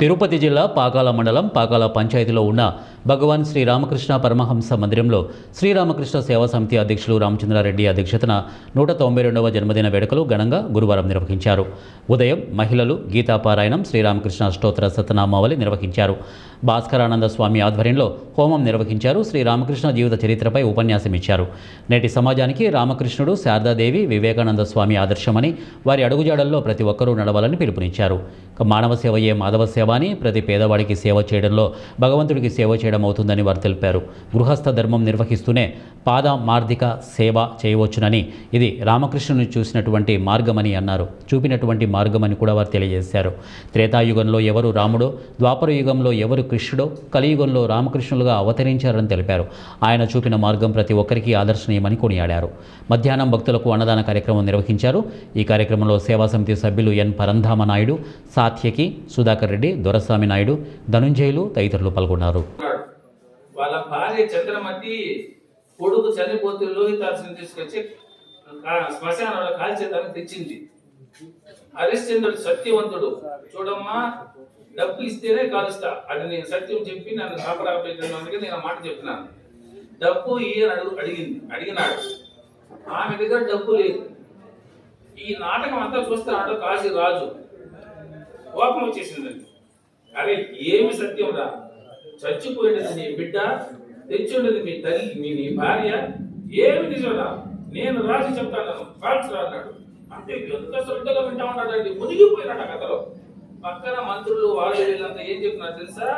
తిరుపతి జిల్లా పాకాల మండలం పాకాల పంచాయతీలో ఉన్న భగవాన్ శ్రీ రామకృష్ణ పరమహంస మందిరంలో శ్రీరామకృష్ణ సేవా సమితి అధ్యక్షులు రామచంద్రారెడ్డి అధ్యక్షతన 192వ జన్మదిన వేడుకలు ఘనంగా గురువారం నిర్వహించారు. ఉదయం మహిళలు గీతాపారాయణం, శ్రీరామకృష్ణ అష్టోత్తర శతనామావళి నిర్వహించారు. భాస్కరానంద స్వామి ఆధ్వర్యంలో హోమం నిర్వహించారు. శ్రీరామకృష్ణ జీవిత చరిత్రపై ఉపన్యాసం ఇచ్చారు. నేటి సమాజానికి రామకృష్ణుడు, శారదాదేవి, వివేకానంద స్వామి ఆదర్శమని, వారి అడుగుజాడల్లో ప్రతి ఒక్కరూ నడవాలని పిలుపునిచ్చారు. మానవ సేవయే మాధవ సేవ అని, ప్రతి పేదవాడికి సేవ చేయడంలో భగవంతుడికి సేవ చేయడం అవుతుందని వారు తెలిపారు. గృహస్థ ధర్మం నిర్వహిస్తూనే పాద మార్దిక సేవ చేయవచ్చునని, ఇది రామకృష్ణుని చూసినటువంటి మార్గమని అన్నారు. చూపినటువంటి మార్గమని కూడా వారు తెలియజేశారు. త్రేతాయుగంలో ఎవరు రాముడో, ద్వాపర యుగంలో ఎవరు కృష్ణుడో, కలియుగంలో రామకృష్ణులుగా అవతరించారని తెలిపారు. ఆయన చూపిన మార్గం ప్రతి ఒక్కరికి ఆదర్శనీయమని కొనియాడారు. మధ్యాహ్నం భక్తులకు అన్నదాన కార్యక్రమం నిర్వహించారు. ఈ కార్యక్రమంలో సేవా సమితి సభ్యులు ఎన్ పరంధామ నాయుడు, సాత్యకి, సుధాకర్ రెడ్డి, దొరస్వామి నాయుడు, ధనుంజయులు తదితరులు పాల్గొన్నారు. వాళ్ళ భార్య చంద్రమతి కొడుకు చనిపోతే లోహితాసుని తీసుకొచ్చి శ్మశానంలో కాల్చేదాన్ని తెచ్చింది. హరిశ్చంద్రుడు సత్యవంతుడు, చూడమ్మా డబ్బు ఇస్తేనే కాలుస్తా, అది నేను సత్యం చెప్పి నన్ను కాపరాపెట్టినందుకే నేను మాట చెప్తున్నాను. డబ్బు అడిగినాడు. ఆమె దగ్గర డబ్బు లేదు. ఈ నాటకం అంతా చూస్తున్నాడు కాశీ రాజు. కోపం వచ్చేసిందండి. అరే ఏమి సత్యం రా, చచ్చిపోయినది నీ బిడ్డ, తెచ్చుండేది మీ తల్లి, నీ భార్య, ఏమి నిజంరా, నేను రాజు చెప్తాను కాల్చురా అన్నాడు. అంటే ఎంత శ్రద్ధగా వింటా ఉన్నాడండి, మునిగిపోయినాడు ఆ కథలో. పక్కన మంత్రులు వాళ్ళు వీళ్ళంతా ఏం చెప్తున్నారు తెలుసా,